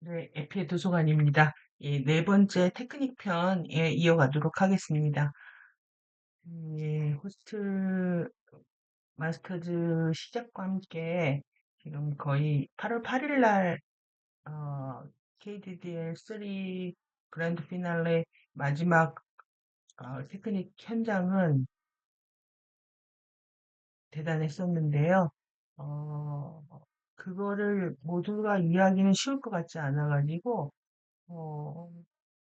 네, 에피의 도서관입니다. 네 번째 테크닉 편에 이어가도록 하겠습니다. 호스트 마스터즈 시작과 함께 지금 거의 8월 8일 날 KDDR 3 그랜드 피날레 마지막 테크닉 현장은 대단했었는데요. 어, 그거를 모두가 이해하기는 쉬울 것 같지 않아가지고 어,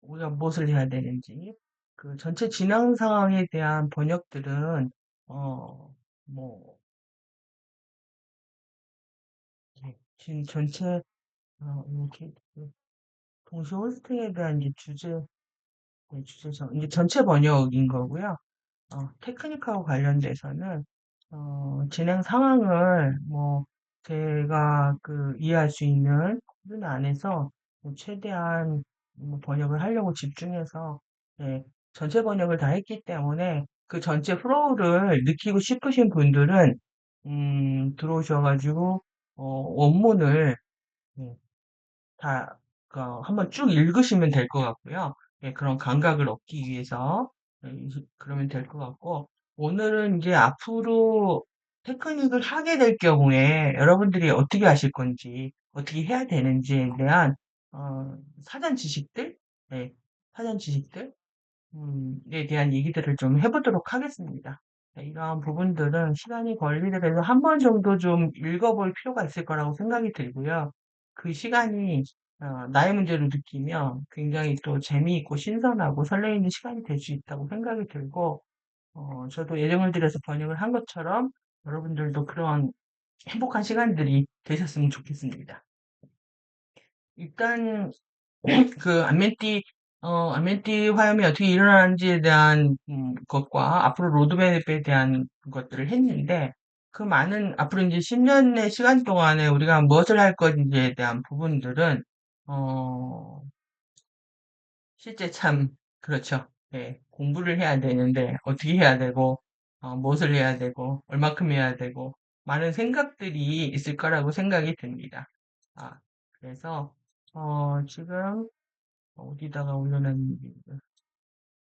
우리가 무엇을 해야 되는지, 그 전체 진행 상황에 대한 번역들은, 뭐, 전체, 이렇게, 동시 호스팅에 대한 이제 주제성, 이제 전체 번역인 거고요. 테크닉하고 관련돼서는 진행 상황을 뭐 제가 그 이해할 수 있는 수준 안에서 뭐 최대한 뭐 번역을 하려고 집중해서 네, 전체 번역을 다 했기 때문에 그 전체 플로우를 느끼고 싶으신 분들은 들어오셔가지고 원문을 네, 다 한번 쭉 읽으시면 될 것 같고요. 예, 그런 감각을 얻기 위해서 그러면 될 것 같고 오늘은 이제 앞으로 테크닉을 하게 될 경우에 여러분들이 어떻게 하실 건지 어떻게 해야 되는지에 대한 사전 지식들, 네, 사전 지식들 에 대한 얘기들을 좀 해보도록 하겠습니다. 네, 이러한 부분들은 시간이 걸리더라도 한 번 정도 좀 읽어볼 필요가 있을 거라고 생각이 들고요. 그 시간이 나의 문제로 느끼면 굉장히 또 재미있고 신선하고 설레이는 시간이 될 수 있다고 생각이 들고, 저도 예정을 들여서 번역을 한 것처럼 여러분들도 그런 행복한 시간들이 되셨으면 좋겠습니다. 일단 그 안멘티 화염이 어떻게 일어나는지에 대한 것과 앞으로 로드맵에 대한 것들을 했는데 그 많은 앞으로 이제 10년의 시간 동안에 우리가 무엇을 할 건지에 대한 부분들은 어, 실제 참 그렇죠. 예, 공부를 해야 되는데 어떻게 해야 되고 무엇을 해야 되고 얼마큼 해야 되고 많은 생각들이 있을 거라고 생각이 듭니다. 아, 그래서 지금 어디다가 올려놨는지,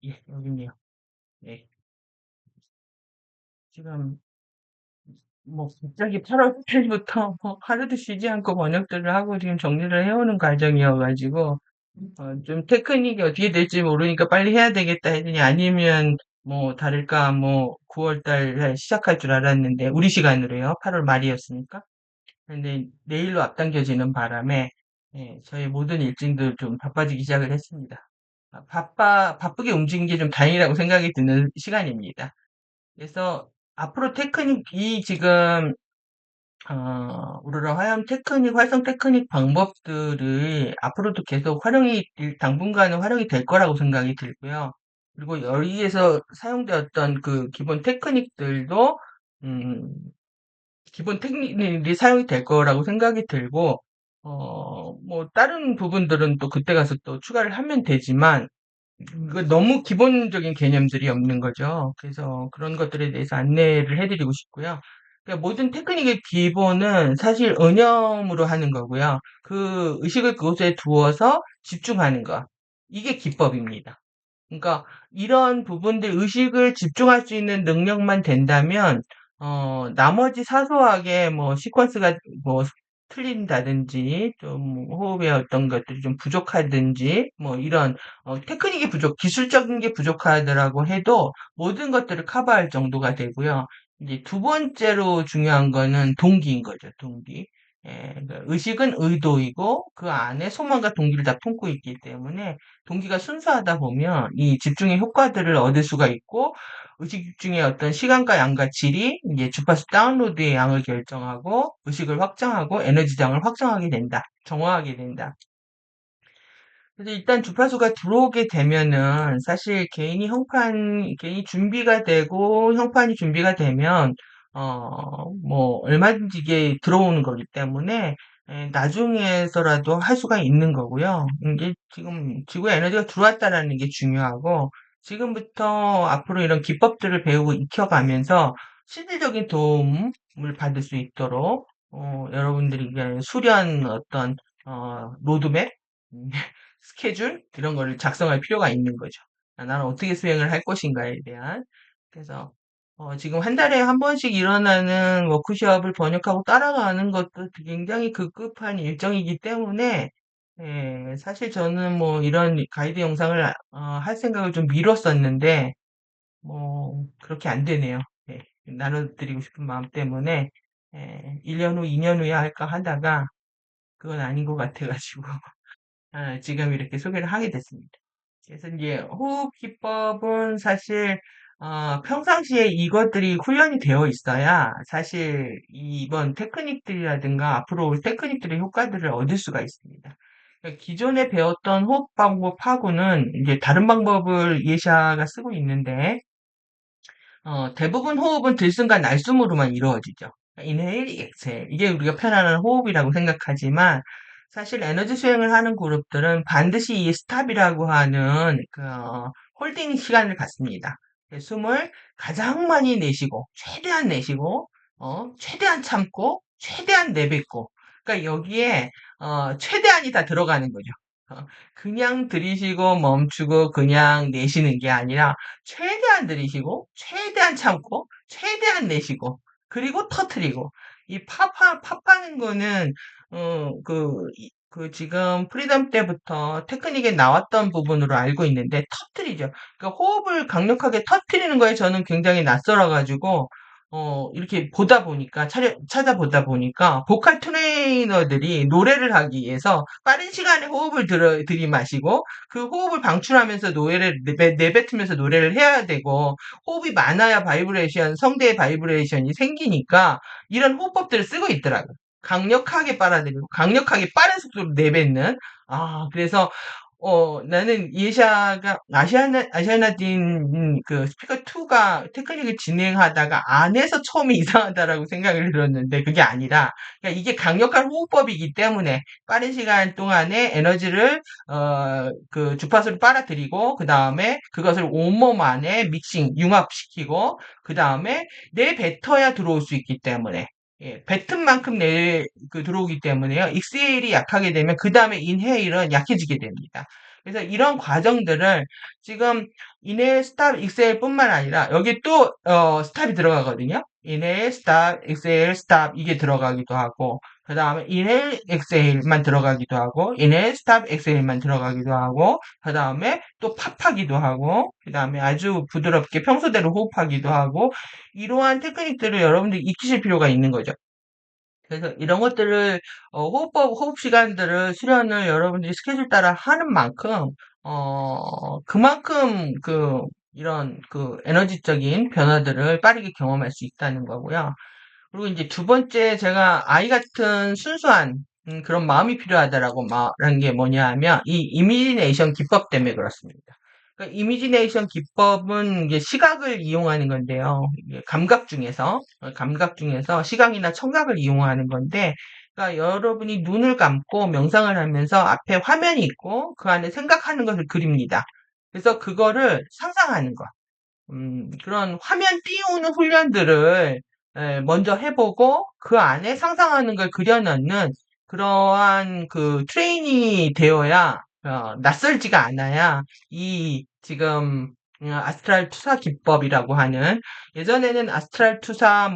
예, 여기네요. 예, 지금, 뭐, 갑자기 8월 8일부터 하루도 쉬지 않고 번역들을 하고 지금 정리를 해오는 과정이어가지고, 좀 테크닉이 어떻게 될지 모르니까 빨리 해야 되겠다 했더니 아니면 뭐, 다를까, 뭐, 9월 달에 시작할 줄 알았는데, 우리 시간으로요. 8월 말이었으니까. 근데 내일로 앞당겨지는 바람에, 예, 저희 모든 일정도 좀 바빠지기 시작을 했습니다. 바쁘게 움직인 게 좀 다행이라고 생각이 드는 시간입니다. 그래서 앞으로 테크닉이 지금, 우리가 화염 테크닉, 활성 테크닉 방법들이 앞으로도 계속 당분간은 활용이 될 거라고 생각이 들고요. 그리고 여기에서 사용되었던 그 기본 테크닉들도, 음, 기본 테크닉이 사용이 될 거라고 생각이 들고, 뭐, 다른 부분들은 또 그때 가서 또 추가를 하면 되지만, 너무 기본적인 개념들이 없는 거죠. 그래서 그런 것들에 대해서 안내를 해드리고 싶고요. 그러니까 모든 테크닉의 기본은 사실 의념으로 하는 거고요. 그 의식을 그곳에 두어서 집중하는 거. 이게 기법입니다. 그러니까 이런 부분들 의식을 집중할 수 있는 능력만 된다면 나머지 사소하게 뭐 시퀀스가 뭐 틀린다든지 좀 호흡의 어떤 것들이 좀 부족하든지 뭐 이런 테크닉이 기술적인 게 부족하더라고 해도 모든 것들을 커버할 정도가 되고요. 이제 두 번째로 중요한 거는 동기인 거죠, 동기. 예, 그러니까 의식은 의도이고 그 안에 소망과 동기를 다 품고 있기 때문에 동기가 순수하다 보면 이 집중의 효과들을 얻을 수가 있고 의식 집중의 어떤 시간과 양과 질이 이제 주파수 다운로드의 양을 결정하고 의식을 확장하고 에너지장을 확장하게 된다. 정화하게 된다. 그래서 일단 주파수가 들어오게 되면은 사실 개인이 준비가 되고 형판이 준비가 되면 뭐 얼마든지 이게 들어오는 거기 때문에 나중에서라도 할 수가 있는 거고요. 이게 지금 지구에 에너지가 들어왔다라는 게 중요하고 지금부터 앞으로 이런 기법들을 배우고 익혀가면서 실질적인 도움을 받을 수 있도록 여러분들이 수련 어떤 로드맵, 음, 스케줄 이런 거를 작성할 필요가 있는 거죠. 나는 어떻게 수행을 할 것인가에 대한. 그래서 지금 한 달에 한 번씩 일어나는 워크숍을 번역하고 따라가는 것도 굉장히 급급한 일정이기 때문에 사실 저는 뭐 이런 가이드 영상을 할 생각을 좀 미뤘었는데 뭐 그렇게 안 되네요. 예, 나눠드리고 싶은 마음 때문에 1년 후, 2년 후에 할까 하다가 그건 아닌 것 같아가지고 지금 이렇게 소개를 하게 됐습니다. 그래서 이제 호흡 기법은 사실 평상시에 이것들이 훈련이 되어 있어야 사실 이번 테크닉들이라든가 앞으로 올 테크닉들의 효과들을 얻을 수가 있습니다. 그러니까 기존에 배웠던 호흡 방법하고는 이제 다른 방법을 예시아가 쓰고 있는데 대부분 호흡은 들숨과 날숨으로만 이루어지죠. 인헤일, 익스헬. 이게 우리가 편안한 호흡이라고 생각하지만, 사실 에너지 수행을 하는 그룹들은 반드시 이 스탑이라고 하는 홀딩 시간을 갖습니다. 숨을 가장 많이 내쉬고, 최대한 내쉬고, 최대한 참고, 최대한 내뱉고. 그러니까 여기에, 최대한이 다 들어가는 거죠. 어, 그냥 들이쉬고 멈추고 그냥 내쉬는 게 아니라 최대한 들이쉬고, 최대한 참고, 최대한 내쉬고, 그리고 터트리고. 이 팝하는 거는, 지금 프리덤 때부터 테크닉에 나왔던 부분으로 알고 있는데, 터트리죠. 그러니까 호흡을 강력하게 터트리는 거에 저는 굉장히 낯설어가지고, 이렇게 찾아보다 보니까, 보컬 트레이너들이 노래를 하기 위해서 빠른 시간에 호흡을 들이마시고, 그 호흡을 방출하면서 노래를 내뱉으면서 노래를 해야 되고 호흡이 많아야 성대의 바이브레이션이 생기니까 이런 호흡법들을 쓰고 있더라고요. 강력하게 빨아들이고 강력하게 빠른 속도로 내뱉는 그래서 나는 아시아나딘 스피커 2가 테크닉을 진행하다가 안에서 처음에 이상하다라고 생각을 들었는데 그게 아니라 그러니까 이게 강력한 호흡법이기 때문에 빠른 시간 동안에 에너지를 주파수를 빨아들이고 그 다음에 그것을 온몸 안에 융합시키고 그 다음에 내뱉어야 들어올 수 있기 때문에 뱉은 만큼 들어오기 때문에요. 익스헤일이 약하게 되면 그 다음에 인헤일은 약해지게 됩니다. 그래서 이런 과정들을 지금 인헤일, 스탑, 익스헤일 뿐만 아니라 여기 또 스탑이 들어가거든요. 인헤일, 스탑, 익스헤일, 스탑 이게 들어가기도 하고 그 다음에 인헤일, 엑스헤일만 들어가기도 하고 인헤일, 스탑, 엑스헤일만 들어가기도 하고 그 다음에 또 팝하기도 하고 그 다음에 아주 부드럽게 평소대로 호흡하기도 하고 이러한 테크닉들을 여러분들이 익히실 필요가 있는 거죠. 그래서 이런 것들을 호흡 시간들을 수련을 여러분들이 스케줄 따라 하는 만큼 그만큼 이런 에너지적인 변화들을 빠르게 경험할 수 있다는 거고요. 그리고 이제 두 번째 제가 아이 같은 순수한 그런 마음이 필요하다라고 말한 게 뭐냐 하면 이 이미지네이션 기법 때문에 그렇습니다. 그러니까 이미지네이션 기법은 이제 시각을 이용하는 건데요. 이게 감각 중에서 시각이나 청각을 이용하는 건데, 그러니까 여러분이 눈을 감고 명상을 하면서 앞에 화면이 있고 그 안에 생각하는 것을 그립니다. 그래서 그거를 상상하는 거. 그런 화면 띄우는 훈련들을 먼저 해보고 그 안에 상상하는 걸 그려넣는 그러한 트레이닝이 되어야 낯설지가 않아야 이 지금 아스트랄 투사 기법이라고 하는 예전에는 아스트랄 투사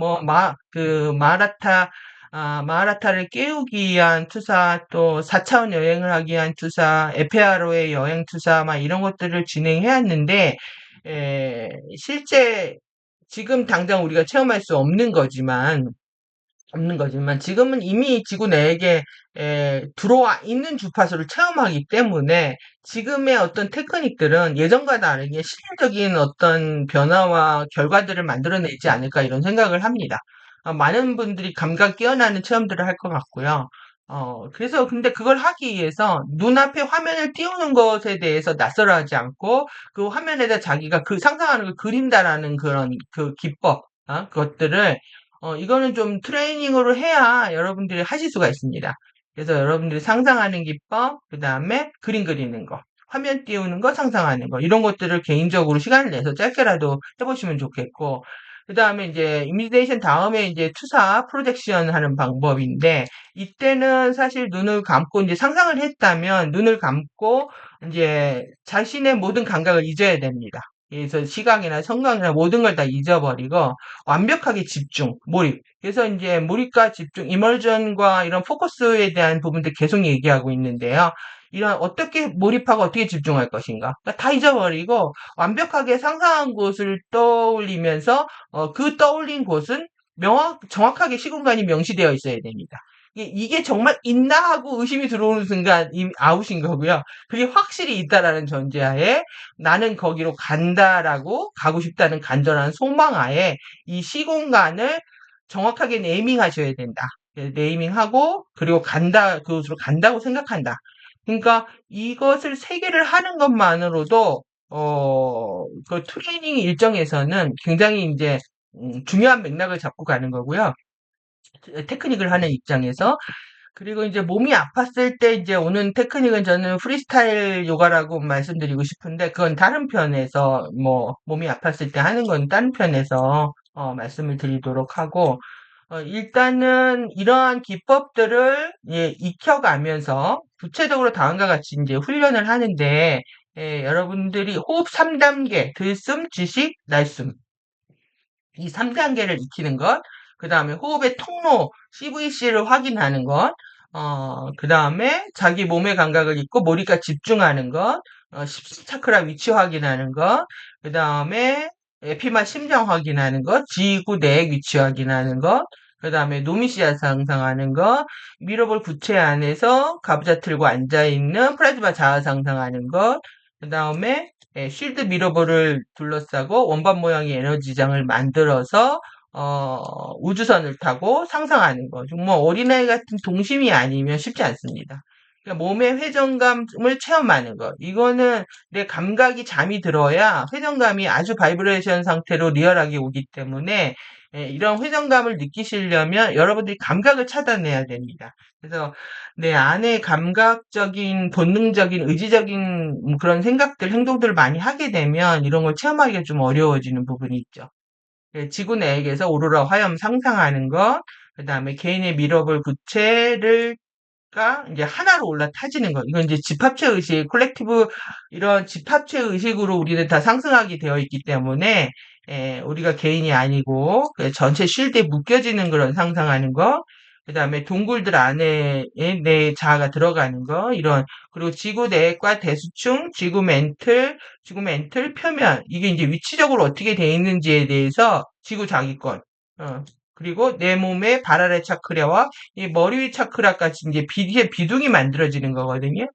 마하라타를 깨우기 위한 투사 또 4차원 여행을 하기 위한 투사 에페아로의 여행 투사 막 이런 것들을 진행해왔는데 실제 지금 당장 우리가 체험할 수 없는 거지만 지금은 이미 지구 내에게 들어와 있는 주파수를 체험하기 때문에 지금의 어떤 테크닉들은 예전과 다르게 실질적인 어떤 변화와 결과들을 만들어내지 않을까 이런 생각을 합니다. 많은 분들이 감각 뛰어나는 체험들을 할 것 같고요. 그래서 근데 그걸 하기 위해서 눈앞에 화면을 띄우는 것에 대해서 낯설어하지 않고 그 화면에다 자기가 상상하는 걸 그린다라는 그런 기법, 그것들을 이거는 좀 트레이닝으로 해야 여러분들이 하실 수가 있습니다. 그래서 여러분들이 상상하는 기법, 그 다음에 그림 그리는 거, 화면 띄우는 거, 상상하는 거, 이런 것들을 개인적으로 시간을 내서 짧게라도 해보시면 좋겠고, 그 다음에 이제 이미테이션 다음에 이제 투사 프로젝션 하는 방법인데, 이때는 사실 눈을 감고 이제 상상을 했다면 눈을 감고 이제 자신의 모든 감각을 잊어야 됩니다. 그래서 시각이나 청각이나 모든 걸 다 잊어버리고 완벽하게 집중, 몰입. 그래서 이제 몰입과 집중, 이머전과 이런 포커스에 대한 부분들 계속 얘기하고 있는데요. 이런 어떻게 몰입하고 어떻게 집중할 것인가. 그러니까 다 잊어버리고 완벽하게 상상한 곳을 떠올리면서 그 떠올린 곳은 정확하게 시공간이 명시되어 있어야 됩니다. 이게 정말 있나 하고 의심이 들어오는 순간 이미 아웃인 거고요. 그게 확실히 있다라는 전제하에 나는 거기로 간다라고 가고 싶다는 간절한 소망하에 이 시공간을 정확하게 네이밍하셔야 된다. 네이밍하고 그리고 간다 그곳으로 간다고 생각한다. 그러니까 이것을 세 개를 하는 것만으로도 그 트레이닝 일정에서는 굉장히 이제 중요한 맥락을 잡고 가는 거고요. 테크닉을 하는 입장에서. 그리고 이제 몸이 아팠을 때 이제 오는 테크닉은 저는 프리스타일 요가라고 말씀드리고 싶은데, 그건 다른 편에서, 뭐, 몸이 아팠을 때 하는 건 다른 편에서, 말씀을 드리도록 하고, 일단은 이러한 기법들을 예, 익혀가면서 구체적으로 다음과 같이 이제 훈련을 하는데, 예, 여러분들이 호흡 3단계, 들숨, 지식, 날숨. 이 3단계를 익히는 것, 그 다음에 호흡의 통로, CVC를 확인하는 것, 그 다음에 자기 몸의 감각을 잊고 머리가 집중하는 것, 14차크라 위치 확인하는 것, 그 다음에 에피마 심장 확인하는 것, 지구 내액 위치 확인하는 것, 그 다음에 노미시아 상상하는 것, 미러볼 구체 안에서 가부좌 틀고 앉아있는 플라즈마 자아 상상하는 것, 그 다음에 쉴드 미러볼을 둘러싸고 원반 모양의 에너지장을 만들어서 우주선을 타고 상상하는 거. 정말 어린아이 같은 동심이 아니면 쉽지 않습니다. 그러니까 몸의 회전감을 체험하는 거. 이거는 내 감각이 잠이 들어야 회전감이 아주 바이브레이션 상태로 리얼하게 오기 때문에 이런 회전감을 느끼시려면 여러분들이 감각을 찾아내야 됩니다. 그래서 내 안에 감각적인, 본능적인, 의지적인 그런 생각들, 행동들을 많이 하게 되면 이런 걸 체험하기가 좀 어려워지는 부분이 있죠. 지구 내에게서 오로라 화염 상상하는 것, 그 다음에 개인의 미러볼 구체를 가 이제 하나로 올라타지는 거. 이건 이제 집합체 의식, 콜렉티브 이런 집합체 의식으로 우리는 다 상승하게 되어 있기 때문에 우리가 개인이 아니고 그 전체 쉴드에 묶여지는 그런 상상하는 거. 그다음에 동굴들 안에 내 자아가 들어가는 거. 이런 그리고 지구 내과 대수층, 지구 멘틀 표면 이게 이제 위치적으로 어떻게 되어 있는지에 대해서 지구 자기권. 그리고 내 몸의 바라레 차크라와 이 머리 위 차크라까지 이제 비둥이 만들어지는 거거든요.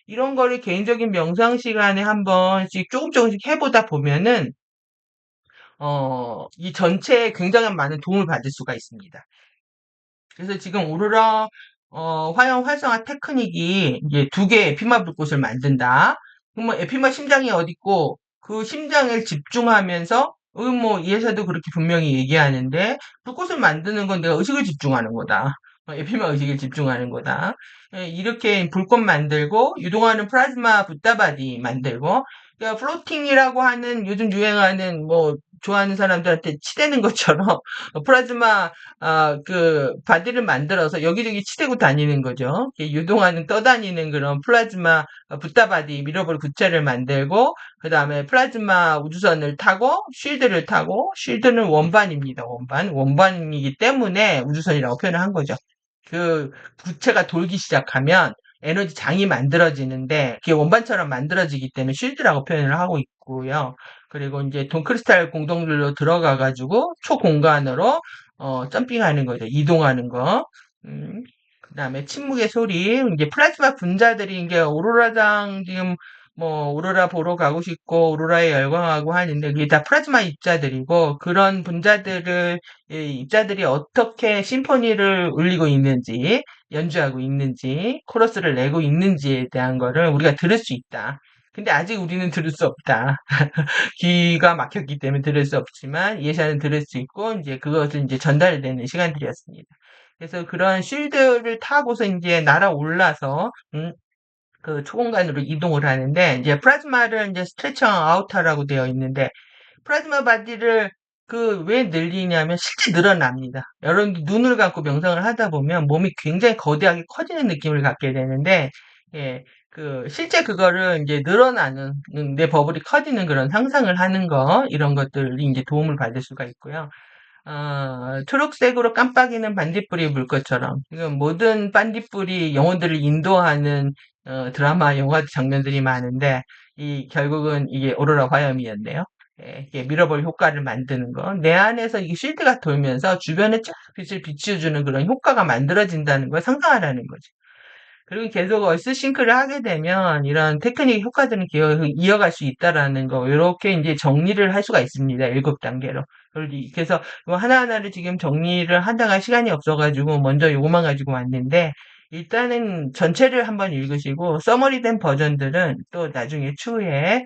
이런 거를 개인적인 명상 시간에 한 번씩 조금씩 해보다 보면은, 이 전체에 굉장히 많은 도움을 받을 수가 있습니다. 그래서 지금 오로라, 화형 활성화 테크닉이 이제 두 개의 에피마 불꽃을 만든다. 그러면 에피마 심장이 어디 있고, 그 심장을 집중하면서, 뭐, 예에서도 그렇게 분명히 얘기하는데, 불꽃을 만드는 건 내가 의식을 집중하는 거다. 에피마 의식을 집중하는 거다. 이렇게 불꽃 만들고, 유동하는 플라즈마 붓다바디 만들고, 그러니까 플로팅이라고 하는 요즘 유행하는 뭐, 좋아하는 사람들한테 치대는 것처럼, 플라즈마 그 바디를 만들어서 여기저기 치대고 다니는 거죠. 유동하는 떠다니는 그런 플라즈마 붓다바디 미러볼 구체를 만들고 그 다음에 플라즈마 우주선을 타고 쉴드를 타고 쉴드는 원반입니다. 원반이기 때문에 우주선이라고 표현을 한 거죠. 그 구체가 돌기 시작하면 에너지 장이 만들어지는데 그게 원반처럼 만들어지기 때문에 쉴드라고 표현을 하고 있고요. 그리고 이제 돈크리스탈 공동들로 들어가가지고 초공간으로 점핑하는 거죠. 이동하는 거. 그다음에 침묵의 소리. 이제 플라즈마 분자들이 이게 오로라장 지금 뭐 오로라 보러 가고 싶고 오로라에 열광하고 하는데 그게 다 플라즈마 입자들이고 그런 분자들을 이 입자들이 어떻게 심포니를 울리고 있는지 연주하고 있는지 코러스를 내고 있는지에 대한 거를 우리가 들을 수 있다. 근데 아직 우리는 들을 수 없다. 귀가 막혔기 때문에 들을 수 없지만 예샤는 들을 수 있고 이제 그것은 이제 전달되는 시간들이었습니다. 그래서 그런 쉴드를 타고서 이제 날아올라서 그 초공간으로 이동을 하는데 이제 플라즈마를 이제 스트레칭 아우터라고 되어 있는데 플라즈마 바디를 왜 늘리냐면 실제 늘어납니다. 여러분들 눈을 감고 명상을 하다 보면 몸이 굉장히 거대하게 커지는 느낌을 갖게 되는데, 예, 실제 그거를 이제 늘어나는, 내 버블이 커지는 그런 상상을 하는 거, 이런 것들이 이제 도움을 받을 수가 있고요. 초록색으로 깜빡이는 반딧불이 불 것처럼, 지금 모든 반딧불이 영혼들을 인도하는, 드라마, 영화 장면들이 많은데, 결국은 이게 오로라 화염이었네요. 예, 이게 미러볼 효과를 만드는 거. 내 안에서 이 쉴드가 돌면서 주변에 쫙 빛을 비추어주는 그런 효과가 만들어진다는 걸 상상하라는 거죠. 그리고 계속 얼스싱크를 하게 되면 이런 테크닉 효과들은 계속 이어갈 수 있다라는 거, 이렇게 이제 정리를 할 수가 있습니다. 7단계로. 그래서 이거 하나하나를 지금 정리를 하다가 시간이 없어가지고 먼저 요거만 가지고 왔는데, 일단은 전체를 한번 읽으시고, 서머리된 버전들은 또 나중에 추후에,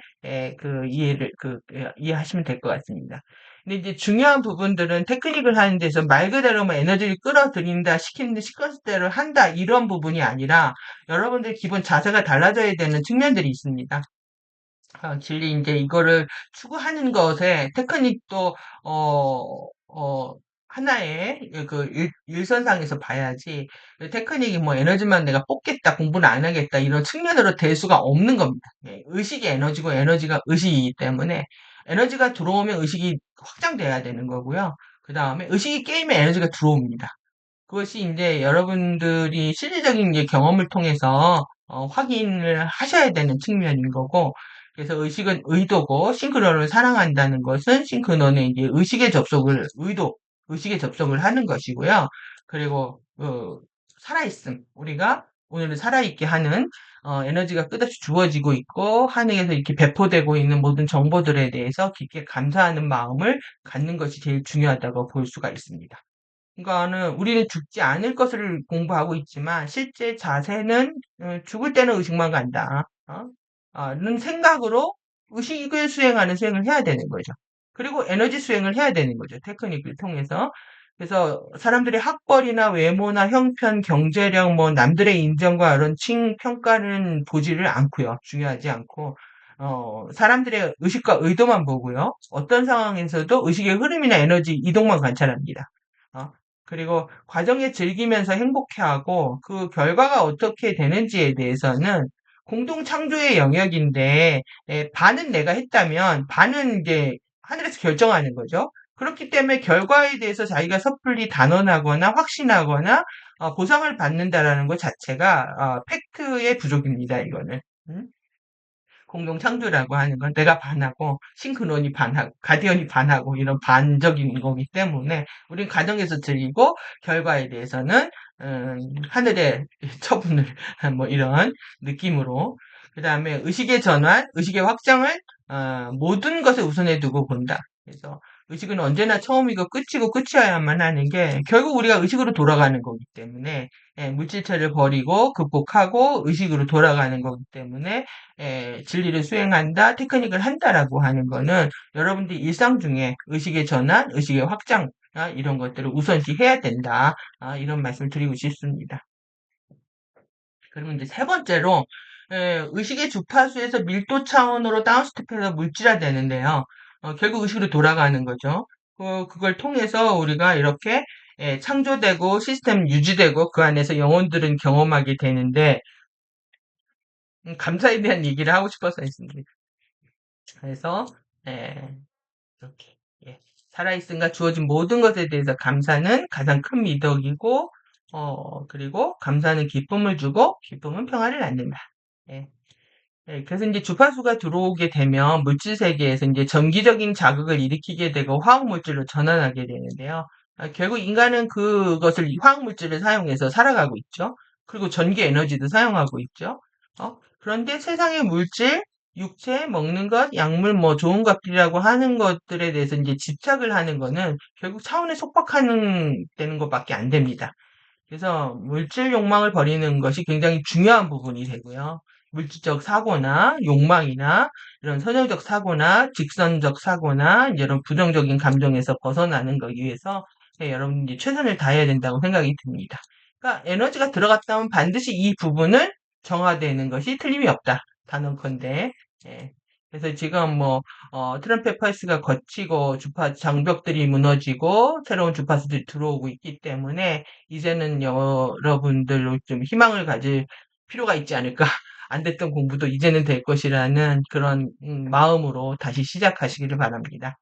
이해하시면 될 것 같습니다. 근데 이제 중요한 부분들은 테크닉을 하는 데서 말 그대로 뭐 에너지를 끌어들인다, 시키는데 시켰을 한다, 이런 부분이 아니라 여러분들 기본 자세가 달라져야 되는 측면들이 있습니다. 진리 이제 이거를 추구하는 것에 테크닉도 하나의 일선상에서 봐야지, 테크닉이 뭐 에너지만 내가 뽑겠다, 공부를 안 하겠다, 이런 측면으로 될 수가 없는 겁니다. 예, 의식이 에너지고 에너지가 의식이기 때문에 에너지가 들어오면 의식이 확장돼야 되는 거고요. 그 다음에 의식이 깨이면 에너지가 들어옵니다. 그것이 이제 여러분들이 실질적인 이제 경험을 통해서 확인을 하셔야 되는 측면인 거고, 그래서 의식은 의도고, 싱크론을 사랑한다는 것은 싱크론의 이제 의식에 접속을 하는 것이고요. 그리고 살아있음, 우리가 오늘은 살아있게 하는 에너지가 끝없이 주어지고 있고 하늘에서 이렇게 배포되고 있는 모든 정보들에 대해서 깊게 감사하는 마음을 갖는 것이 제일 중요하다고 볼 수가 있습니다. 그러니까는 우리는 죽지 않을 것을 공부하고 있지만 실제 자세는 죽을 때는 의식만 간다. 는 생각으로 의식을 수행을 해야 되는 거죠. 그리고 에너지 수행을 해야 되는 거죠. 테크닉을 통해서. 그래서 사람들이 학벌이나 외모나 형편, 경제력, 뭐 남들의 인정과 이런 평가는 보지를 않고요. 중요하지 않고, 사람들의 의식과 의도만 보고요. 어떤 상황에서도 의식의 흐름이나 에너지 이동만 관찰합니다. 어, 그리고 과정에 즐기면서 행복해하고 그 결과가 어떻게 되는지에 대해서는 공동 창조의 영역인데, 반은 내가 했다면 반은 이제 하늘에서 결정하는 거죠. 그렇기 때문에 결과에 대해서 자기가 섣불리 단언하거나 확신하거나 보상을 받는다라는 것 자체가 팩트의 부족입니다. 이거는. 음? 공동 창조라고 하는 건 내가 반하고 싱크론이 반하고 가디언이 반하고 이런 반적인 거기 때문에 우린 과정에서 즐기고 결과에 대해서는 하늘의 처분을 뭐 이런 느낌으로, 그 다음에 의식의 전환, 의식의 확장을 모든 것에 우선해 두고 본다. 그래서 의식은 언제나 처음이고 끝이고 끝이어야만 하는 게 결국 우리가 의식으로 돌아가는 거기 때문에, 물질체를 버리고 극복하고 의식으로 돌아가는 거기 때문에, 진리를 수행한다, 테크닉을 한다라고 하는 거는 여러분들이 일상 중에 의식의 전환, 의식의 확장, 이런 것들을 우선시 해야 된다. 이런 말씀을 드리고 싶습니다. 그리고 이제 세 번째로, 의식의 주파수에서 밀도 차원으로 다운스텝해서 물질화되는데요. 결국 의식으로 돌아가는 거죠. 그걸 통해서 우리가 이렇게 창조되고 시스템 유지되고 그 안에서 영혼들은 경험하게 되는데, 감사에 대한 얘기를 하고 싶어서 했습니다. 그래서 예, 이렇게, 예, 살아있음과 주어진 모든 것에 대해서 감사는 가장 큰 미덕이고, 그리고 감사는 기쁨을 주고 기쁨은 평화를 낳는다. 예. 그래서 이제 주파수가 들어오게 되면 물질 세계에서 이제 전기적인 자극을 일으키게 되고 화학 물질로 전환하게 되는데요. 결국 인간은 그것을 화학 물질을 사용해서 살아가고 있죠. 그리고 전기 에너지도 사용하고 있죠. 그런데 세상의 물질, 육체, 먹는 것, 약물, 뭐 좋은 것들이라고 하는 것들에 대해서 이제 집착을 하는 거는 결국 차원에 속박하는 되는 것밖에 안 됩니다. 그래서 물질 욕망을 버리는 것이 굉장히 중요한 부분이 되고요. 물질적 사고나 욕망이나 이런 선형적 사고나 직선적 사고나 이런 부정적인 감정에서 벗어나는 것 위해서, 여러분이 최선을 다해야 된다고 생각이 듭니다. 그러니까 에너지가 들어갔다면 반드시 이 부분을 정화되는 것이 틀림이 없다. 단언컨대. 예. 그래서 지금 뭐, 트럼프 페이스가 거치고 주파 장벽들이 무너지고 새로운 주파수들이 들어오고 있기 때문에 이제는 여러분들로 좀 희망을 가질 필요가 있지 않을까. 안 됐던 공부도 이제는 될 것이라는 그런 마음으로 다시 시작하시기를 바랍니다.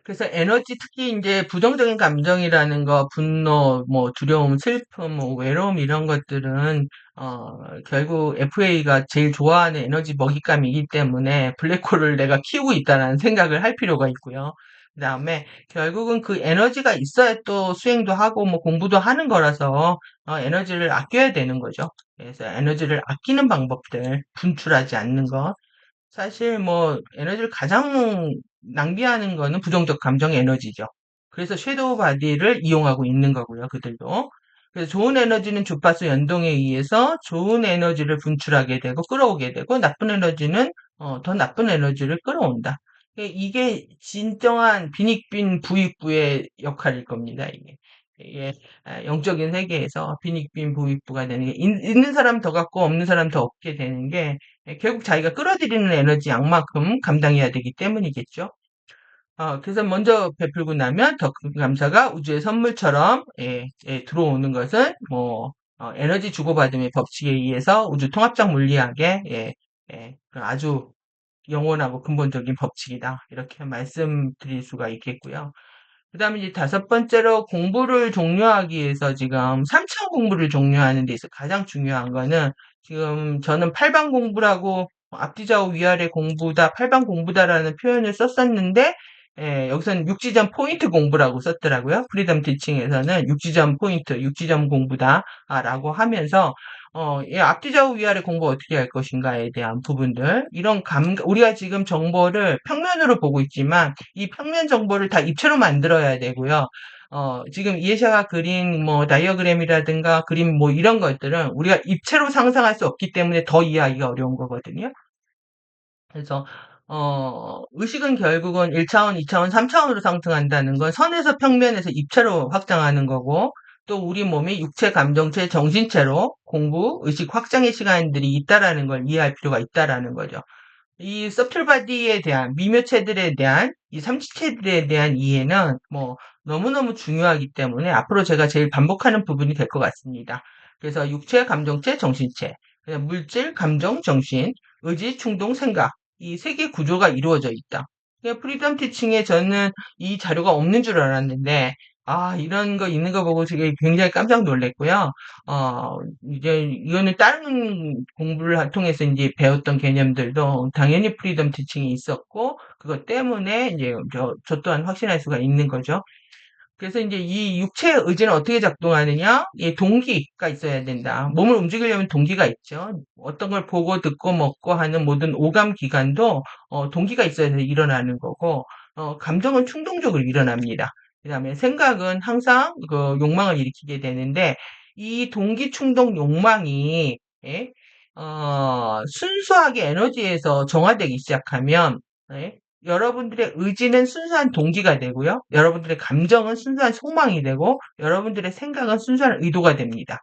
그래서 에너지 특히 이제 부정적인 감정이라는 거, 분노, 뭐 두려움, 슬픔, 뭐 외로움 이런 것들은 결국 FA가 제일 좋아하는 에너지 먹잇감이기 때문에 블랙홀을 내가 키우고 있다는 생각을 할 필요가 있고요. 그다음에 결국은 그 에너지가 있어야 또 수행도 하고 뭐 공부도 하는 거라서 에너지를 아껴야 되는 거죠. 그래서 에너지를 아끼는 방법들, 분출하지 않는 것. 사실 뭐 에너지를 가장 낭비하는 거는 부정적 감정의 에너지죠. 그래서 섀도우 바디를 이용하고 있는 거고요, 그들도. 그래서 좋은 에너지는 주파수 연동에 의해서 좋은 에너지를 분출하게 되고 끌어오게 되고 나쁜 에너지는 더 나쁜 에너지를 끌어온다. 이게 진정한 빈익빈 부익부의 역할일 겁니다, 이게. 이게 영적인 세계에서 빈익빈 부익부가 되는 게 있는 사람 더 갖고 없는 사람 더 없게 되는 게 결국 자기가 끌어들이는 에너지 양만큼 감당해야 되기 때문이겠죠. 그래서 먼저 베풀고 나면 더 큰 감사가 우주의 선물처럼 들어오는 것은 뭐 에너지 주고받음의 법칙에 의해서 우주 통합적 물리학의 그런 아주 영원하고 근본적인 법칙이다. 이렇게 말씀드릴 수가 있겠고요. 그다음에 이제 다섯 번째로 공부를 종료하기 위해서 지금 3차원 공부를 종료하는 데 있어 가장 중요한 거는 지금 저는 팔방 공부라고 앞뒤좌우 위아래 공부다, 팔방 공부다라는 표현을 썼었는데 여기서는 육지점 포인트 공부라고 썼더라고요. 프리덤 티칭에서는 육지점 포인트, 육지점 공부다라고 하면서 이 앞뒤좌우 위아래 공부 어떻게 할 것인가에 대한 부분들 이런 우리가 지금 정보를 평면으로 보고 있지만 이 평면 정보를 다 입체로 만들어야 되고요. 지금 이해샤가 그린 뭐 다이어그램이라든가 그림 뭐 이런 것들은 우리가 입체로 상상할 수 없기 때문에 더 이해하기가 어려운 거거든요. 그래서 의식은 결국은 1차원, 2차원, 3차원으로 상승한다는 건 선에서 평면에서 입체로 확장하는 거고 또 우리 몸이 육체, 감정체, 정신체로 공부, 의식 확장의 시간들이 있다라는 걸 이해할 필요가 있다라는 거죠. 이 서툴바디에 대한 미묘체들에 대한 이 삼치체들에 대한 이해는 뭐 너무너무 중요하기 때문에 앞으로 제가 제일 반복하는 부분이 될 것 같습니다. 그래서 육체, 감정체, 정신체, 물질, 감정, 정신, 의지, 충동, 생각 이 세 개 구조가 이루어져 있다. 프리덤 티칭에 저는 이 자료가 없는 줄 알았는데 이런 거 있는 거 보고 되게 굉장히 깜짝 놀랐고요. 이제 이거는 다른 공부를 통해서 이제 배웠던 개념들도 당연히 프리덤 티칭이 있었고 그것 때문에 이제 저 또한 확신할 수가 있는 거죠. 그래서 이제 이 육체의 의지는 어떻게 작동하느냐? 이 동기가 있어야 된다. 몸을 움직이려면 동기가 있죠. 어떤 걸 보고 듣고 먹고 하는 모든 오감 기관도 동기가 있어야 일어나는 거고 감정은 충동적으로 일어납니다. 그다음에 생각은 항상 그 욕망을 일으키게 되는데 이 동기, 충동, 욕망이 예? 순수하게 에너지에서 정화되기 시작하면 예? 여러분들의 의지는 순수한 동기가 되고요. 여러분들의 감정은 순수한 소망이 되고 여러분들의 생각은 순수한 의도가 됩니다.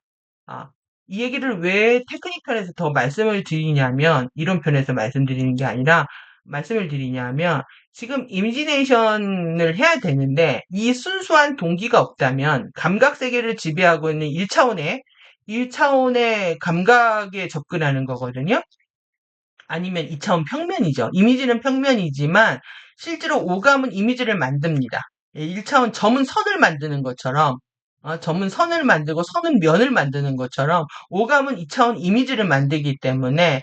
아, 이 얘기를 왜 테크니컬에서 더 말씀을 드리냐면 이론편에서 말씀드리는 게 아니라 말씀을 드리냐면 지금 이미지네이션을 해야 되는데 이 순수한 동기가 없다면 감각 세계를 지배하고 있는 1차원의 감각에 접근하는 거거든요. 아니면 2차원 평면이죠. 이미지는 평면이지만 실제로 오감은 이미지를 만듭니다. 1차원 점은 선을 만드는 것처럼 점은 선을 만들고 선은 면을 만드는 것처럼 오감은 2차원 이미지를 만들기 때문에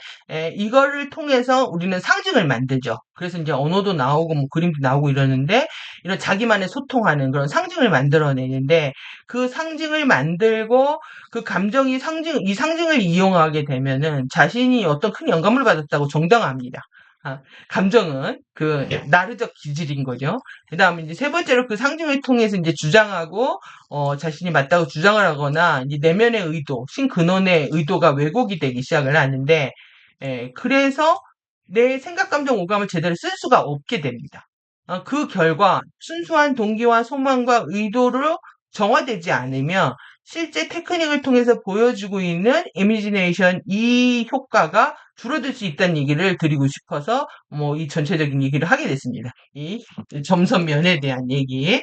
이거를 통해서 우리는 상징을 만들죠. 그래서 이제 언어도 나오고 뭐 그림도 나오고 이러는데 이런 자기만의 소통하는 그런 상징을 만들어내는데 그 상징을 만들고 그 감정이 이 상징을 이용하게 되면은 자신이 어떤 큰 영감을 받았다고 정당화합니다. 아, 감정은 그 나르적 기질인 거죠. 그 다음에 이제 세 번째로 그 상징을 통해서 이제 주장하고, 자신이 맞다고 주장을 하거나, 이제 내면의 의도, 신근원의 의도가 왜곡이 되기 시작을 하는데, 그래서 내 생각, 감정, 오감을 제대로 쓸 수가 없게 됩니다. 그 결과 순수한 동기와 소망과 의도로 정화되지 않으면 실제 테크닉을 통해서 보여주고 있는 이미지네이션 이 효과가 줄어들 수 있다는 얘기를 드리고 싶어서 뭐 이 전체적인 얘기를 하게 됐습니다. 이 점선면에 대한 얘기,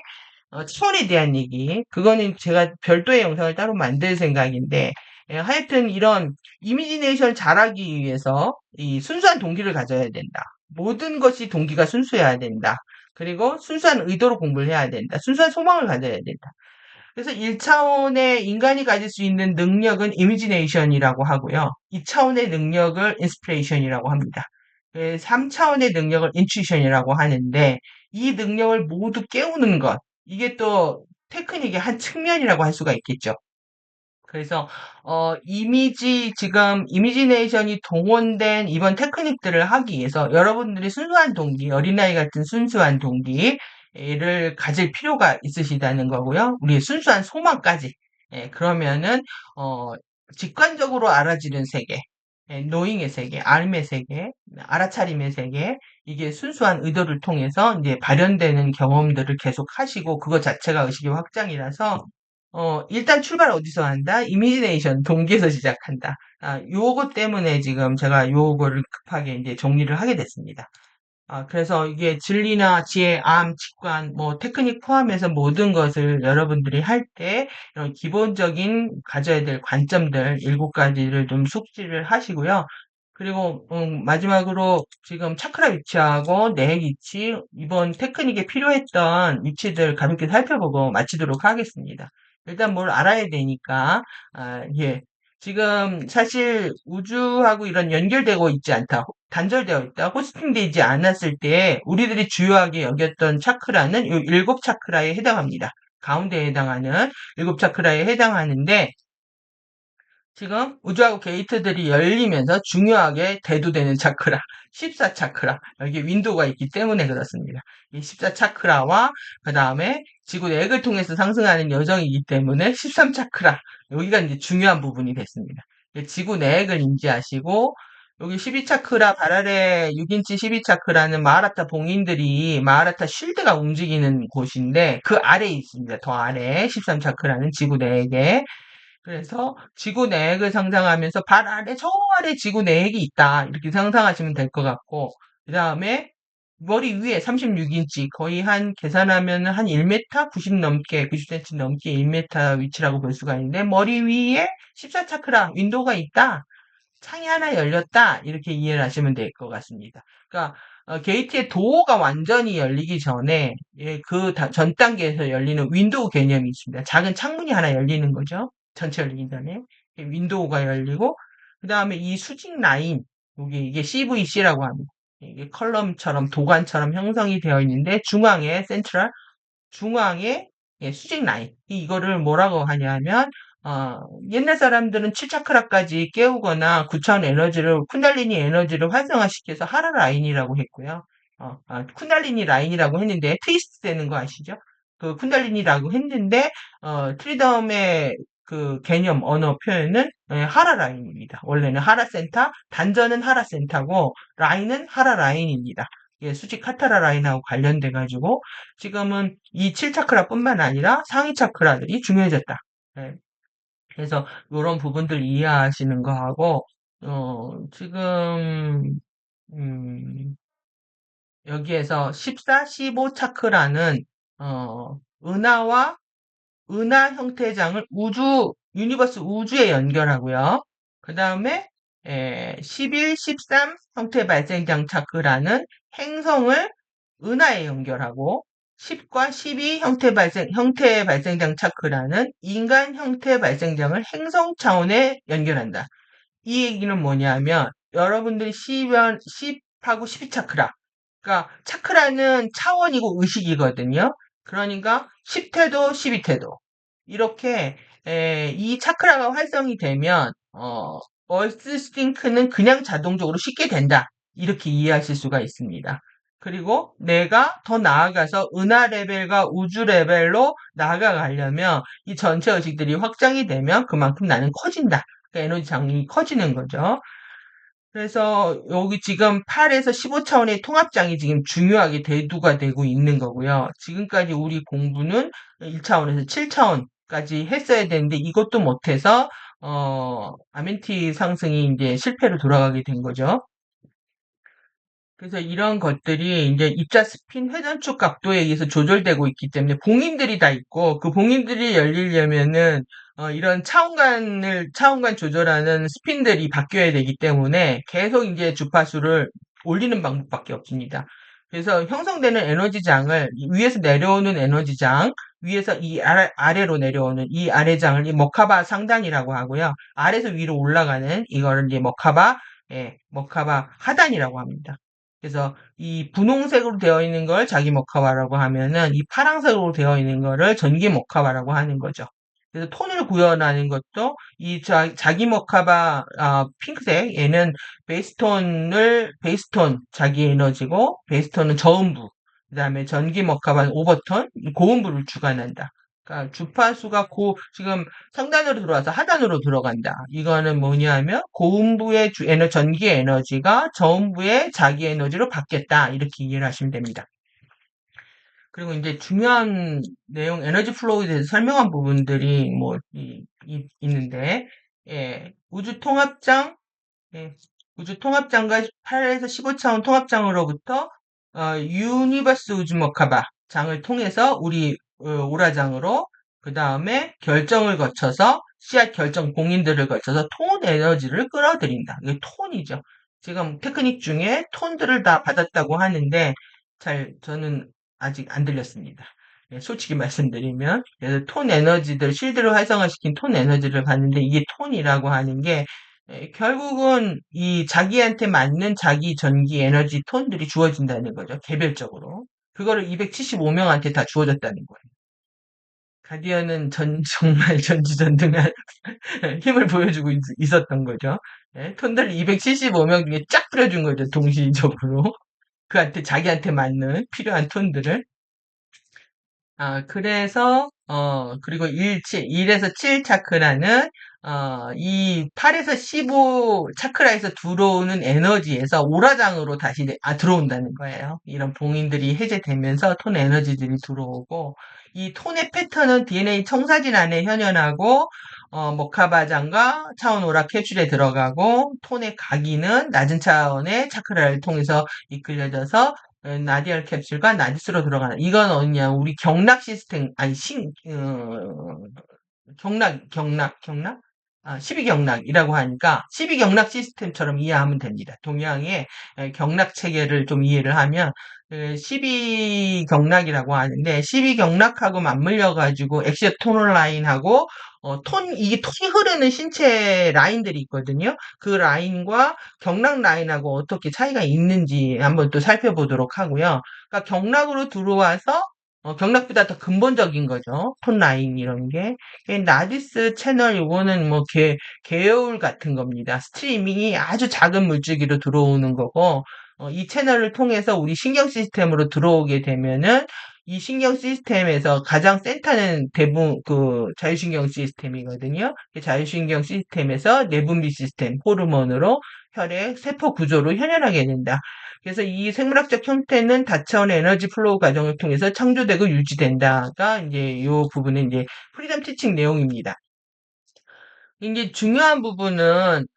추월에 대한 얘기, 그거는 제가 별도의 영상을 따로 만들 생각인데, 하여튼 이런 이미지네이션 잘하기 위해서 이 순수한 동기를 가져야 된다. 모든 것이 동기가 순수해야 된다. 그리고 순수한 의도로 공부를 해야 된다. 순수한 소망을 가져야 된다. 그래서 1차원의 인간이 가질 수 있는 능력은 이미지네이션이라고 하고요. 2차원의 능력을 인스피레이션이라고 합니다. 3차원의 능력을 인투이션이라고 하는데 이 능력을 모두 깨우는 것, 이게 또 테크닉의 한 측면이라고 할 수가 있겠죠. 그래서 지금 이미지네이션이 동원된 이번 테크닉들을 하기 위해서 여러분들이 순수한 동기, 어린아이 같은 순수한 동기를 가질 필요가 있으시다는 거고요. 우리의 순수한 소망까지. 그러면은 어, 직관적으로 알아지는 세계, 노잉의 세계, 알의 세계, 알아차림의 세계, 이게 순수한 의도를 통해서 이제 발현되는 경험들을 계속 하시고 그것 자체가 의식의 확장이라서 일단 출발 어디서 한다? 이미지네이션, 동기에서 시작한다. 요거 때문에 지금 제가 요거를 급하게 이제 정리를 하게 됐습니다. 그래서 이게 진리나 지혜, 직관, 뭐, 테크닉 포함해서 모든 것을 여러분들이 할 때, 이런 기본적인 가져야 될 관점들 7가지를 좀 숙지를 하시고요. 그리고, 마지막으로 지금 차크라 위치하고 내핵 위치, 이번 테크닉에 필요했던 위치들 가볍게 살펴보고 마치도록 하겠습니다. 일단 뭘 알아야 되니까, 예. 지금 사실 우주하고 이런 연결되고 있지 않다. 단절되어 있다. 호스팅되지 않았을 때 우리들이 주요하게 여겼던 차크라는 이 7차크라에 해당합니다. 가운데에 해당하는 7차크라에 해당하는데 지금 우주하고 게이트들이 열리면서 중요하게 대두되는 차크라, 14차크라. 여기 윈도우가 있기 때문에 그렇습니다. 이 14차크라와 그 다음에 지구 내핵을 통해서 상승하는 여정이기 때문에 13차크라. 여기가 이제 중요한 부분이 됐습니다. 지구 내핵을 인지하시고 여기 12차크라 발 아래 6인치 12차크라는 마하라타 봉인들이 마하라타 쉴드가 움직이는 곳인데 그 아래에 있습니다. 더 아래 13차크라는 지구 내핵에 그래서 지구 내핵을 상상하면서 발 아래 저 아래 지구 내핵이 있다 이렇게 상상하시면 될 것 같고 그 다음에 머리 위에 36인치 거의 한 계산하면 한 1m 90 넘게 90cm 넘게 1m 위치라고 볼 수가 있는데 머리 위에 14차크라 윈도우가 있다 창이 하나 열렸다 이렇게 이해를 하시면 될 것 같습니다. 그러니까 게이트의 도어가 완전히 열리기 전에 그 전 단계에서 열리는 윈도우 개념이 있습니다. 작은 창문이 하나 열리는 거죠. 전체 열리기 전에 윈도우가 열리고 그 다음에 이 수직 라인 이게 CVC라고 합니다. 이게 컬럼처럼 도관처럼 형성이 되어 있는데 중앙에 수직 라인 이거를 뭐라고 하냐면 옛날 사람들은 7차크라까지 깨우거나 9차원 에너지를 쿤달리니 에너지를 활성화시켜서 하라 라인이라고 했고요. 쿤달리니 라인이라고 했는데 트위스트 되는 거 아시죠? 그 쿤달리니라고 했는데 트리덤의 그 개념 언어 표현은 하라 라인입니다. 원래는 하라 센터, 단전은 하라 센터고 라인은 하라 라인입니다. 수직 카타라 라인하고 관련돼 가지고 지금은 이 7차크라뿐만 아니라 상위 차크라들이 중요해졌다. 예. 그래서 요런 부분들 이해하시는 거 하고 지금 음, 여기에서 14, 15 차크라는 은하와 은하 형태장을 유니버스 우주에 연결하고요. 그 다음에 11, 13 형태 발생장 차크라는 행성을 은하에 연결하고 10과 12 형태 발생장 차크라는 인간 형태 발생장을 행성 차원에 연결한다. 이 얘기는 뭐냐면 여러분들이 10하고 12차크라 그러니까 차크라는 차원이고 의식이거든요. 그러니까 10태도 12태도 이렇게 이 차크라가 활성이 되면 얼스 싱크는 그냥 자동적으로 쉽게 된다. 이렇게 이해하실 수가 있습니다. 그리고 내가 더 나아가서 은하 레벨과 우주 레벨로 나아가려면 이 전체 의식들이 확장이 되면 그만큼 나는 커진다. 그러니까 에너지 장이 커지는 거죠. 그래서 여기 지금 8에서 15차원의 통합장이 지금 중요하게 대두가 되고 있는 거고요. 지금까지 우리 공부는 1차원에서 7차원 까지 했어야 되는데 이것도 못해서 아멘티 상승이 이제 실패로 돌아가게 된 거죠. 그래서 이런 것들이 이제 입자 스핀 회전축 각도에 의해서 조절되고 있기 때문에 봉인들이 다 있고 그 봉인들이 열리려면은 이런 차원간 조절하는 스핀들이 바뀌어야 되기 때문에 계속 이제 주파수를 올리는 방법밖에 없습니다. 그래서 형성되는 에너지장을 위에서 내려오는 에너지장, 위에서 이 아래로 내려오는 이 아래장을 이 머카바 상단이라고 하고요. 아래에서 위로 올라가는 이거를 이제 머카바 하단이라고 합니다. 그래서 이 분홍색으로 되어 있는 걸 자기 모카바라고 하면은 이 파란색으로 되어 있는 거를 전기 모카바라고 하는 거죠. 그래서 톤을 구현하는 것도 이 자기 모카바 핑크색 얘는 베이스톤 자기 에너지고 베이스톤은 저음부 그다음에 전기 모카바는 오버톤 고음부를 주관한다. 그러니까 주파수가 지금 상단으로 들어와서 하단으로 들어간다. 이거는 뭐냐면 고음부의 전기 에너지가 저음부의 자기 에너지로 바뀌었다. 이렇게 이해를 하시면 됩니다. 그리고 이제 중요한 내용 에너지 플로우에 대해서 설명한 부분들이 있는데 우주 통합장 우주 통합장과 8에서 15차원 통합장으로부터 유니버스 우주 머카바 장을 통해서 우리 오라장으로 그 다음에 결정을 거쳐서 씨앗 결정 봉인들을 거쳐서 톤 에너지를 끌어들인다. 이게 톤이죠. 지금 테크닉 중에 톤들을 다 받았다고 하는데 저는 아직 안 들렸습니다. 솔직히 말씀드리면 그래서 톤 에너지들 실드를 활성화시킨 톤 에너지를 봤는데 이게 톤이라고 하는 게 결국은 이 자기한테 맞는 자기 전기 에너지 톤들이 주어진다는 거죠. 개별적으로. 그거를 275명한테 다 주어졌다는 거예요. 가디언은 정말 전지전능한 힘을 보여주고 있었던 거죠. 톤들 275명 중에 쫙 뿌려준 거죠. 동시적으로. 자기한테 맞는 필요한 톤들을. 그래서, 그리고 1에서 7 차크라는, 이 8에서 15 차크라에서 들어오는 에너지에서 오라장으로 다시 들어온다는 거예요. 이런 봉인들이 해제되면서 톤 에너지들이 들어오고, 이 톤의 패턴은 DNA 청사진 안에 현현하고, 모카바장과 차원 오라 캡슐에 들어가고, 톤의 각인은 낮은 차원의 차크라를 통해서 이끌려져서 나디얼 캡슐과 나디스로 들어가는 이건 어디냐 우리 경락 시스템 아니 경락 12경락이라고 하니까 12경락 시스템처럼 이해하면 됩니다. 동양의 경락 체계를 좀 이해를 하면 12경락이라고 하는데 12경락하고 맞물려 가지고 엑시어 톤 라인하고 이게 톤이 흐르는 신체 라인들이 있거든요. 그 라인과 경락 라인하고 어떻게 차이가 있는지 한번 또 살펴보도록 하고요. 그러니까 경락으로 들어와서 경락보다 더 근본적인 거죠. 톤 라인 이런 게. 나디스 채널 요거는 개요울 같은 겁니다. 스트리밍이 아주 작은 물줄기로 들어오는 거고 이 채널을 통해서 우리 신경 시스템으로 들어오게 되면은 이 신경 시스템에서 가장 센터는 대부분 자율신경 시스템이거든요. 자율신경 시스템에서 내분비 시스템, 호르몬으로 혈액, 세포 구조로 현현하게 된다. 그래서 이 생물학적 형태는 다차원의 에너지 플로우 과정을 통해서 창조되고 유지된다가 이제 이 부분은 이제 프리덤 티칭 내용입니다. 이제 중요한 부분은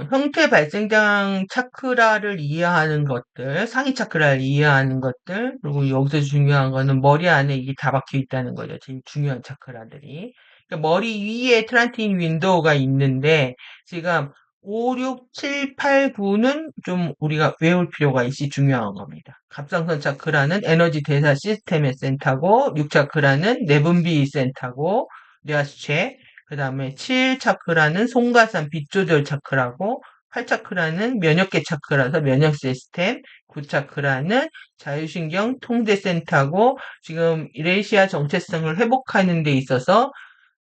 형태 발생장 차크라를 이해하는 것들, 상위 차크라를 이해하는 것들, 그리고 여기서 중요한 거는 머리 안에 이게 다 박혀 있다는 거죠. 제일 중요한 차크라들이. 그러니까 머리 위에 트란틴 윈도우가 있는데, 지금 5, 6, 7, 8, 9는 좀 우리가 외울 필요가 있이 중요한 겁니다. 갑상선 차크라는 에너지 대사 시스템의 센터고, 6 차크라는 내분비 센터고, 뇌하수체, 그 다음에 7 차크라는 송가산 빛 조절 차크라고 8 차크라는 면역계 차크라서 면역 시스템, 9 차크라는 자율신경 통제센터고 지금 이레시아 정체성을 회복하는 데 있어서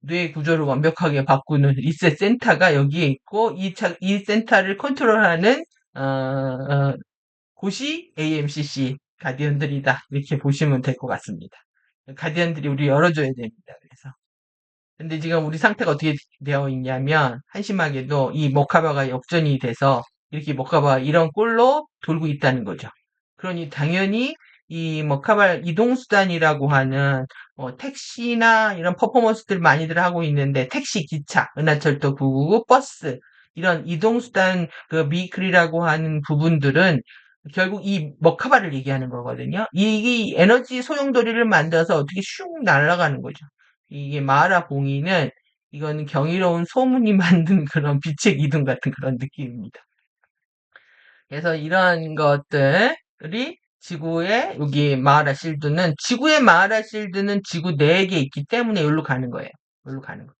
뇌 구조를 완벽하게 바꾸는 리셋 센터가 여기에 있고 이 센터를 컨트롤하는 곳이 AMCC 가디언들이다 이렇게 보시면 될 것 같습니다. 가디언들이 우리 열어줘야 됩니다. 그래서. 근데 지금 우리 상태가 어떻게 되어 있냐면 한심하게도 이 모카바가 역전이 돼서 이렇게 모카바가 이런 꼴로 돌고 있다는 거죠. 그러니 당연히 이 머카발 이동수단이라고 하는 택시나 이런 퍼포먼스들 많이들 하고 있는데 택시, 기차, 은하철도 999, 버스 이런 이동수단 그 비클이라고 하는 부분들은 결국 이 머카바를 얘기하는 거거든요. 이 에너지 소용돌이를 만들어서 어떻게 슉 날아가는 거죠. 이게 마하라 봉이는 이거는 경이로운 소문이 만든 그런 빛의 기둥 같은 그런 느낌입니다. 그래서 이런 것들이 지구의 여기 마하라 실드는 지구의 마하라 실드는 지구 내에 있기 때문에 여기로 가는 거예요. 여기로 가는 거.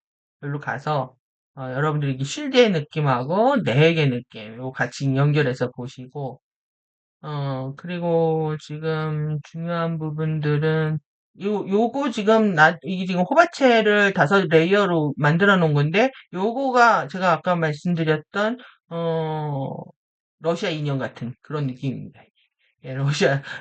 여기로 가서 여러분들이 이 실드의 느낌하고 내의 느낌 이거 같이 연결해서 보시고 그리고 지금 중요한 부분들은 요거 지금 이게 지금 호바체를 5레이어로 만들어 놓은 건데 요거가 제가 아까 말씀드렸던 어 러시아 인형 같은 그런 느낌입니다. 예,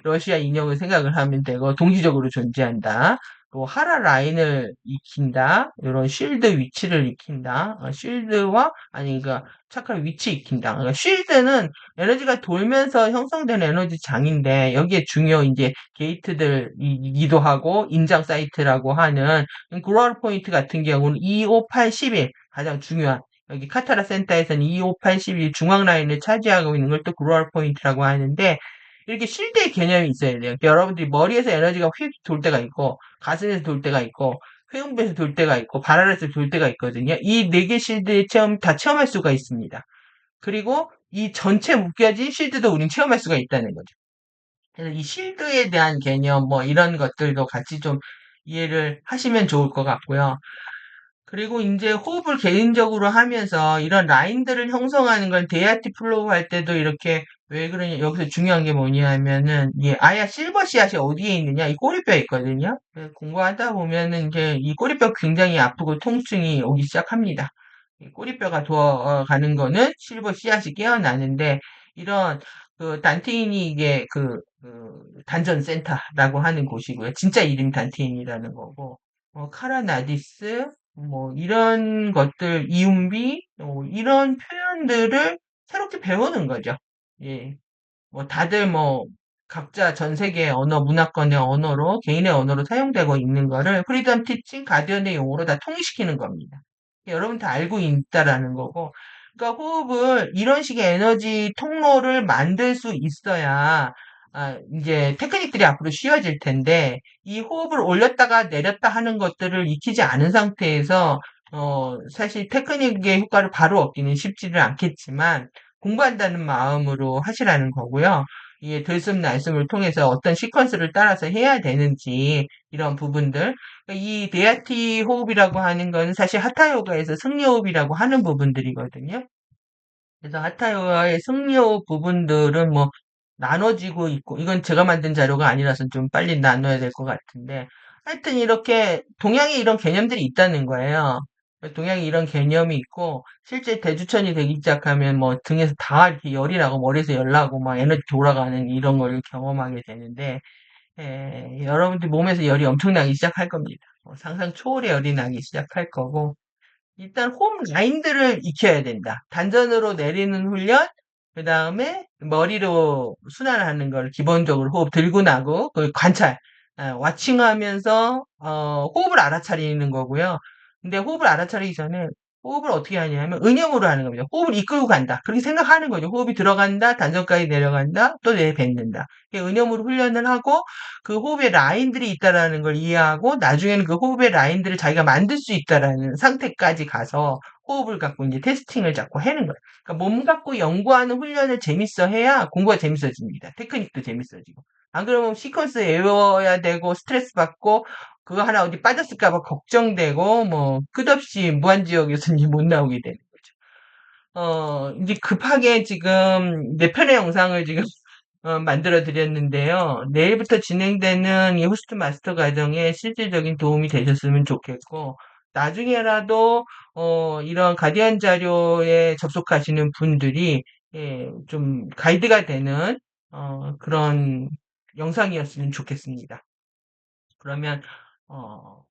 러시아 인형을 생각을 하면 되고, 동지적으로 존재한다. 또 하라 라인을 익힌다. 이런 쉴드 위치를 익힌다. 쉴드와, 아니, 그러니까, 착한 위치 익힌다. 그러니까 쉴드는 에너지가 돌면서 형성된 에너지 장인데, 여기에 이제, 게이트들이기도 하고, 인장 사이트라고 하는, 그로얼 포인트 같은 경우는 25811, 가장 중요한, 여기 카타라 센터에서는 25811 중앙 라인을 차지하고 있는 걸 또 그로얼 포인트라고 하는데, 이렇게 쉴드의 개념이 있어야 돼요. 그러니까 여러분들이 머리에서 에너지가 휙 돌 때가 있고, 가슴에서 돌 때가 있고, 회음부에서 돌 때가 있고, 발 아래에서 돌 때가 있거든요. 이 4개 실드의 다 체험할 수가 있습니다. 그리고 이 전체 묶여진 실드도 우린 체험할 수가 있다는 거죠. 그래서 이 실드에 대한 개념, 뭐 이런 것들도 같이 좀 이해를 하시면 좋을 것 같고요. 그리고 이제 호흡을 개인적으로 하면서 이런 라인들을 형성하는 건 데이아티 플로우 할 때도 이렇게 왜 그러냐 여기서 중요한 게 뭐냐면은 이 아야 실버 씨앗이 어디에 있느냐 이 꼬리뼈에 있거든요. 그래서 공부하다 보면은 이제 이 꼬리뼈 굉장히 아프고 통증이 오기 시작합니다. 이 꼬리뼈가 도어가는 거는 실버 씨앗이 깨어나는데 이런 그 단테인이 이게 단전 센터라고 하는 곳이고요. 진짜 이름 단테인이라는 거고 카라나디스 뭐 이런 것들 이음비 이런 표현들을 새롭게 배우는 거죠. 예. 뭐 다들 뭐 각자 전 세계 언어 문화권의 언어로 개인의 언어로 사용되고 있는 거를 프리덤 티칭 가디언의 용어로 다 통일시키는 겁니다. 여러분 다 알고 있다라는 거고. 그러니까 호흡을 이런 식의 에너지 통로를 만들 수 있어야 이제 테크닉들이 앞으로 쉬워질 텐데 이 호흡을 올렸다가 내렸다 하는 것들을 익히지 않은 상태에서 사실 테크닉의 효과를 바로 얻기는 쉽지를 않겠지만 공부한다는 마음으로 하시라는 거고요. 이게 들숨 날숨을 통해서 어떤 시퀀스를 따라서 해야 되는지 이런 부분들 이 데아티 호흡이라고 하는 건 사실 하타 요가에서 승리 호흡이라고 하는 부분들이거든요. 그래서 하타 요가의 승리 호흡 부분들은 뭐 나눠지고 있고 이건 제가 만든 자료가 아니라서 좀 빨리 나눠야 될 것 같은데 하여튼 이렇게 동양에 이런 개념들이 있다는 거예요. 동양에 이런 개념이 있고 실제 대주천이 되기 시작하면 뭐 등에서 다 이렇게 열이 나고 머리에서 열 나고 막 에너지 돌아가는 이런 걸 경험하게 되는데 여러분들 몸에서 열이 엄청나기 시작할 겁니다. 상상 초월의 열이 나기 시작할 거고 일단 홈 라인들을 익혀야 된다. 단전으로 내리는 훈련, 그 다음에 머리로 순환하는 걸 기본적으로 호흡 들고 나고, 그 관찰, 와칭하면서, 호흡을 알아차리는 거고요. 근데 호흡을 알아차리기 전에 호흡을 어떻게 하냐면 은영으로 하는 겁니다. 호흡을 이끌고 간다. 그렇게 생각하는 거죠. 호흡이 들어간다, 단전까지 내려간다, 또 내뱉는다. 은영으로 훈련을 하고 그 호흡의 라인들이 있다라는 걸 이해하고 나중에는 그 호흡의 라인들을 자기가 만들 수 있다라는 상태까지 가서 호흡을 갖고 이제 테스팅을 자꾸 하는 거예요. 그러니까 몸 갖고 연구하는 훈련을 재밌어 해야 공부가 재밌어집니다. 테크닉도 재밌어지고. 안 그러면 시퀀스 외워야 되고 스트레스 받고 그거 하나 어디 빠졌을까 봐 걱정되고 뭐 끝없이 무한지옥에서 이제 못 나오게 되는 거죠. 이제 급하게 지금 내 편의 영상을 지금 만들어 드렸는데요. 내일부터 진행되는 이 호스트 마스터 과정에 실질적인 도움이 되셨으면 좋겠고, 나중에라도, 이런 가디언 자료에 접속하시는 분들이, 좀 가이드가 되는, 그런 영상이었으면 좋겠습니다. 그러면, 어,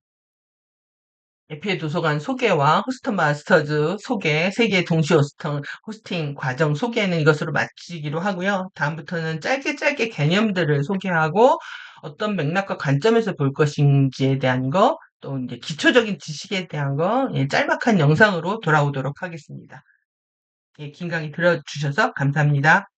에피의 도서관 소개와 호스트 마스터즈 소개, 세계 동시 호스팅 과정 소개는 이것으로 마치기로 하고요. 다음부터는 짧게 짧게 개념들을 소개하고 어떤 맥락과 관점에서 볼 것인지에 대한 거, 또 이제 기초적인 지식에 대한 거, 예, 짤막한 영상으로 돌아오도록 하겠습니다. 예, 긴 강의 들어주셔서 감사합니다.